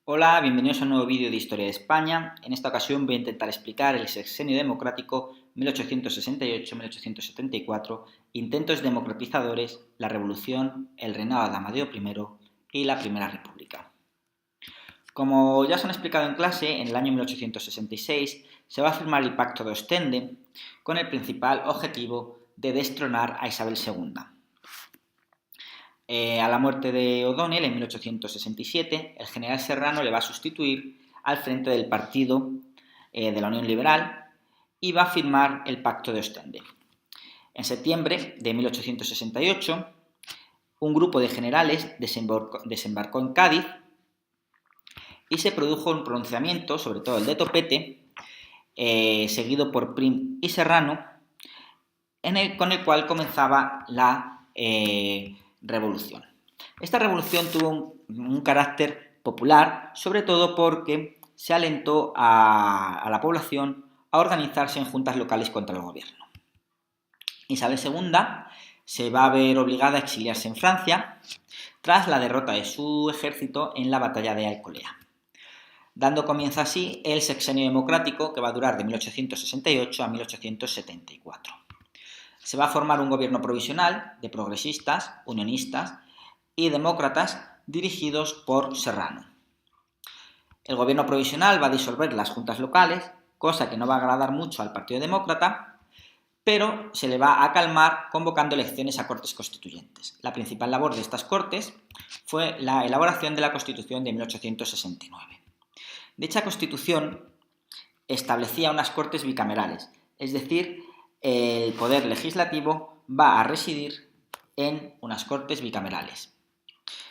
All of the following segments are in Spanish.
Hola, bienvenidos a un nuevo vídeo de Historia de España. En esta ocasión voy a intentar explicar el sexenio democrático 1868-1874, intentos democratizadores, la revolución, el reinado de Amadeo I y la Primera República. Como ya se han explicado en clase, en el año 1866 se va a firmar el Pacto de Ostende con el principal objetivo de destronar a Isabel II. A la muerte de O'Donnell en 1867, el general Serrano le va a sustituir al frente del partido de la Unión Liberal y va a firmar el Pacto de Ostende. En septiembre de 1868, un grupo de generales desembarcó en Cádiz y se produjo un pronunciamiento, sobre todo el de Topete, seguido por Prim y Serrano, con el cual comenzaba la revolución. Esta revolución tuvo un carácter popular, sobre todo porque se alentó a la población a organizarse en juntas locales contra el gobierno. Isabel II se va a ver obligada a exiliarse en Francia tras la derrota de su ejército en la batalla de Alcolea, dando comienzo así el sexenio democrático que va a durar de 1868 a 1874. Se va a formar un gobierno provisional de progresistas, unionistas y demócratas dirigidos por Serrano. El gobierno provisional va a disolver las juntas locales, cosa que no va a agradar mucho al Partido Demócrata, pero se le va a calmar convocando elecciones a cortes constituyentes. La principal labor de estas cortes fue la elaboración de la Constitución de 1869. Dicha Constitución establecía unas cortes bicamerales, es decir, el poder legislativo va a residir en unas cortes bicamerales.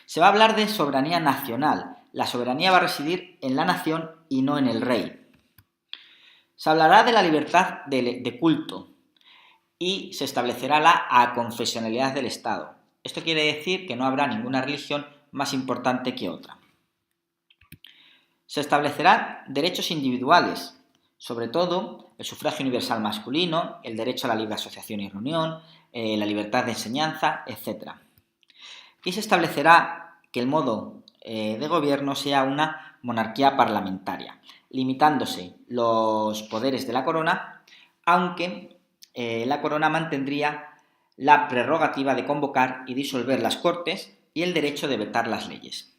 Se va a hablar de soberanía nacional. La soberanía va a residir en la nación y no en el rey. Se hablará de la libertad de culto y se establecerá la aconfesionalidad del Estado. Esto quiere decir que no habrá ninguna religión más importante que otra. Se establecerán derechos individuales, sobre todo el sufragio universal masculino, el derecho a la libre asociación y reunión, la libertad de enseñanza, etc. Y se establecerá que el modo de gobierno sea una monarquía parlamentaria, limitándose los poderes de la corona, aunque la corona mantendría la prerrogativa de convocar y disolver las cortes y el derecho de vetar las leyes.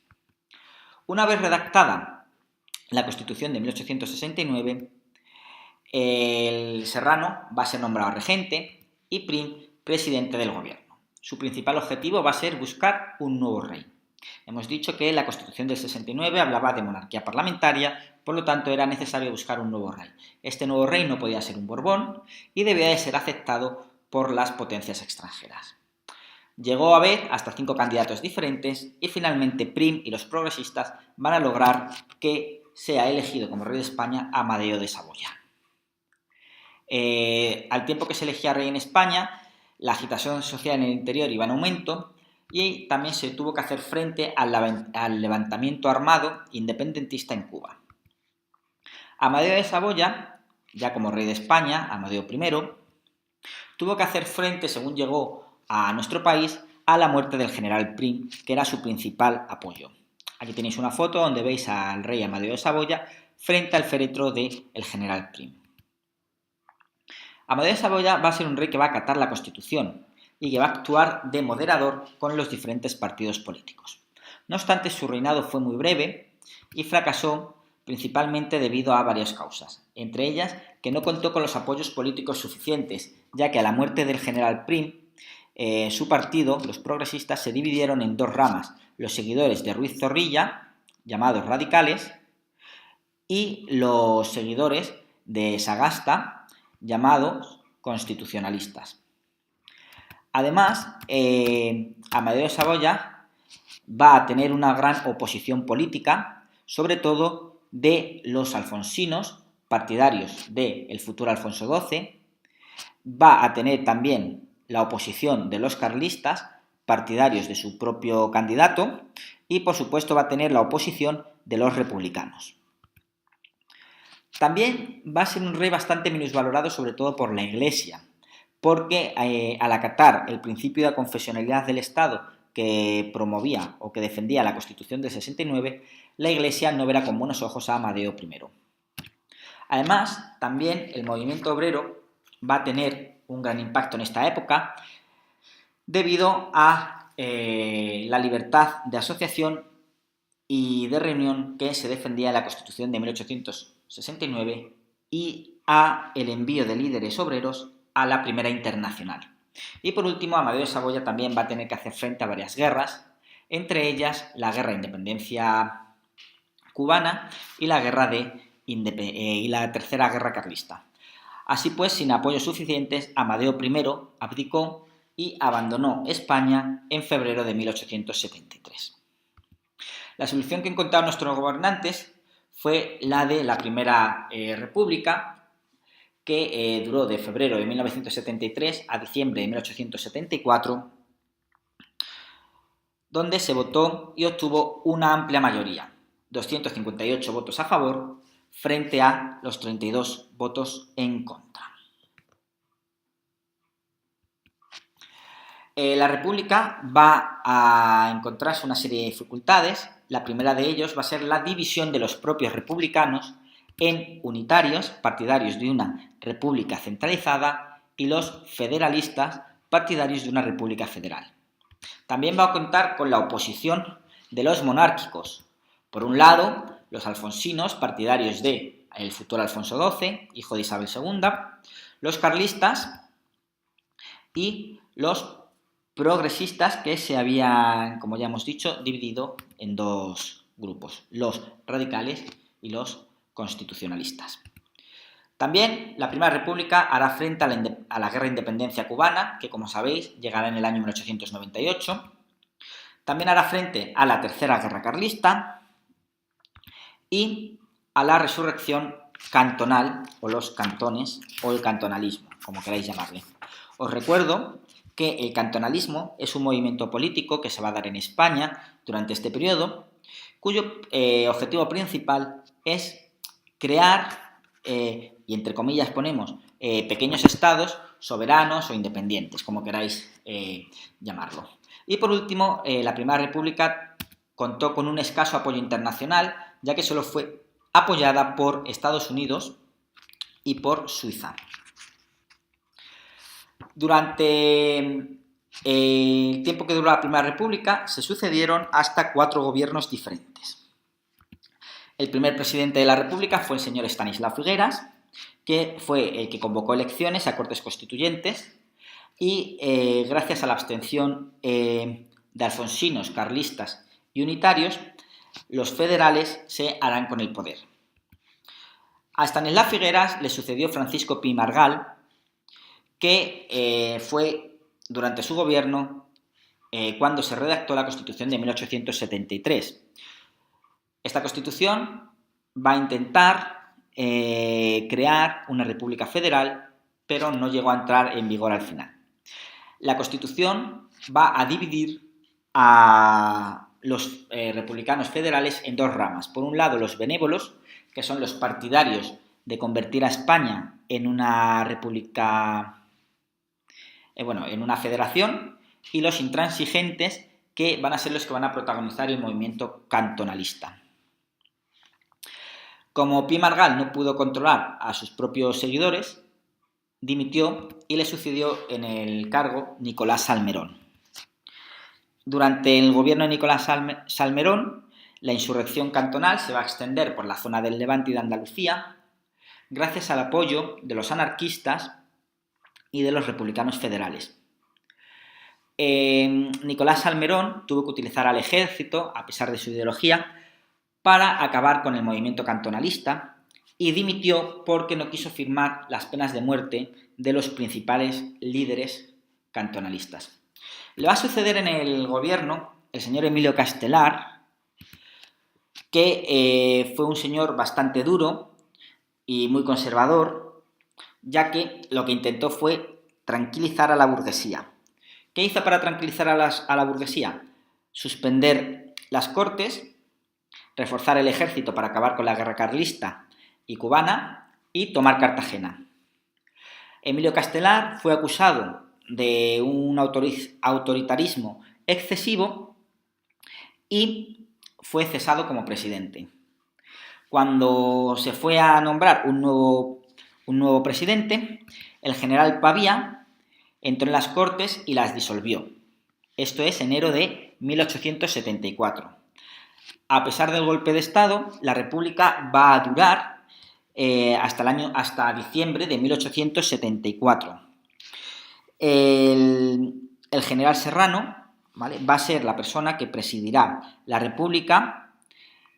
Una vez redactada la Constitución de 1869, el Serrano va a ser nombrado regente y Prim presidente del gobierno. Su principal objetivo va a ser buscar un nuevo rey. Hemos dicho que la Constitución del 69 hablaba de monarquía parlamentaria, por lo tanto era necesario buscar un nuevo rey. Este nuevo rey no podía ser un Borbón y debía de ser aceptado por las potencias extranjeras. Llegó a haber hasta 5 candidatos diferentes y finalmente Prim y los progresistas van a lograr que sea elegido como rey de España Amadeo de Saboya. Al tiempo que se elegía rey en España, la agitación social en el interior iba en aumento y también se tuvo que hacer frente al levantamiento armado independentista en Cuba. Amadeo de Saboya, ya como rey de España, Amadeo I, tuvo que hacer frente, según llegó a nuestro país, a la muerte del general Prim, que era su principal apoyo. Aquí tenéis una foto donde veis al rey Amadeo de Saboya frente al féretro del general Prim. Amadeo de Saboya va a ser un rey que va a acatar la Constitución y que va a actuar de moderador con los diferentes partidos políticos. No obstante, su reinado fue muy breve y fracasó principalmente debido a varias causas, entre ellas que no contó con los apoyos políticos suficientes, ya que a la muerte del general Prim, su partido, los progresistas, se dividieron en dos ramas, los seguidores de Ruiz Zorrilla, llamados radicales, y los seguidores de Sagasta, llamados constitucionalistas. Además, Amadeo de Saboya va a tener una gran oposición política, sobre todo de los alfonsinos, partidarios del futuro Alfonso XII, va a tener también la oposición de los carlistas, partidarios de su propio candidato, y por supuesto va a tener la oposición de los republicanos. También va a ser un rey bastante minusvalorado, sobre todo por la Iglesia, porque al acatar el principio de confesionalidad del Estado que promovía o que defendía la Constitución del 69, la Iglesia no verá con buenos ojos a Amadeo I. Además, también el movimiento obrero va a tener un gran impacto en esta época debido a la libertad de asociación y de reunión que se defendía en la Constitución de 1869 y a el envío de líderes obreros a la Primera Internacional. Y por último, Amadeo de Saboya también va a tener que hacer frente a varias guerras, entre ellas la Guerra de Independencia cubana y la Tercera Guerra Carlista. Así pues, sin apoyos suficientes, Amadeo I abdicó y abandonó España en febrero de 1873. La solución que encontraron nuestros gobernantes fue la de la Primera República, que duró de febrero de 1973 a diciembre de 1874, donde se votó y obtuvo una amplia mayoría, 258 votos a favor frente a los 32 votos en contra. La República va a encontrarse una serie de dificultades. La primera de ellos va a ser la división de los propios republicanos en unitarios, partidarios de una república centralizada, y los federalistas, partidarios de una república federal. También va a contar con la oposición de los monárquicos. Por un lado, los alfonsinos, partidarios del futuro Alfonso XII, hijo de Isabel II, los carlistas y los progresistas, que se habían, como ya hemos dicho, dividido en dos grupos, los radicales y los constitucionalistas. También la Primera República hará frente a la Guerra de Independencia cubana, que como sabéis llegará en el año 1898. También hará frente a la Tercera Guerra Carlista y a la resurrección cantonal, o los cantones, o el cantonalismo, como queráis llamarle. Os recuerdo que el cantonalismo es un movimiento político que se va a dar en España durante este periodo, cuyo objetivo principal es crear, y entre comillas ponemos, pequeños estados soberanos o independientes, como queráis llamarlo. Y por último, la Primera República contó con un escaso apoyo internacional, ya que solo fue apoyada por Estados Unidos y por Suiza. Durante el tiempo que duró la Primera República se sucedieron hasta 4 gobiernos diferentes. El primer presidente de la República fue el señor Estanislao Figueras, que fue el que convocó elecciones a Cortes Constituyentes y gracias a la abstención de alfonsinos, carlistas y unitarios, los federales se harán con el poder. A Estanislao Figueras le sucedió Francisco Pi Margall, que fue durante su gobierno cuando se redactó la Constitución de 1873. Esta Constitución va a intentar crear una república federal, pero no llegó a entrar en vigor al final. La Constitución va a dividir a los republicanos federales en 2 ramas. Por un lado, los benévolos, que son los partidarios de convertir a España en una república, en una federación, y los intransigentes, que van a ser los que van a protagonizar el movimiento cantonalista. Como Pi Margall no pudo controlar a sus propios seguidores, dimitió y le sucedió en el cargo Nicolás Salmerón. Durante el gobierno de Nicolás Salmerón, la insurrección cantonal se va a extender por la zona del Levante y de Andalucía, gracias al apoyo de los anarquistas y de los republicanos federales. Nicolás Salmerón tuvo que utilizar al ejército, a pesar de su ideología, para acabar con el movimiento cantonalista, y dimitió porque no quiso firmar las penas de muerte de los principales líderes cantonalistas. Le va a suceder en el gobierno el señor Emilio Castelar, que fue un señor bastante duro y muy conservador, ya que lo que intentó fue tranquilizar a la burguesía. ¿Qué hizo para tranquilizar a la burguesía? Suspender las Cortes, reforzar el ejército para acabar con la guerra carlista y cubana y tomar Cartagena. Emilio Castelar fue acusado de un autoritarismo excesivo y fue cesado como presidente. Cuando se fue a nombrar un nuevo presidente, el general Pavía entró en las Cortes y las disolvió. Esto es enero de 1874. A pesar del golpe de Estado, la República va a durar hasta diciembre de 1874. El general Serrano, ¿vale?, va a ser la persona que presidirá la República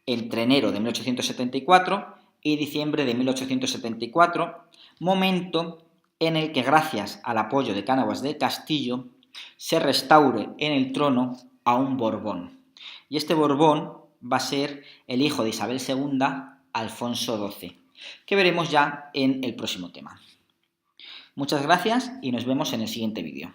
entre enero de 1874 y diciembre de 1874, momento en el que, gracias al apoyo de Cánovas del Castillo, se restaure en el trono a un Borbón. Y este Borbón va a ser el hijo de Isabel II, Alfonso XII, que veremos ya en el próximo tema. Muchas gracias y nos vemos en el siguiente vídeo.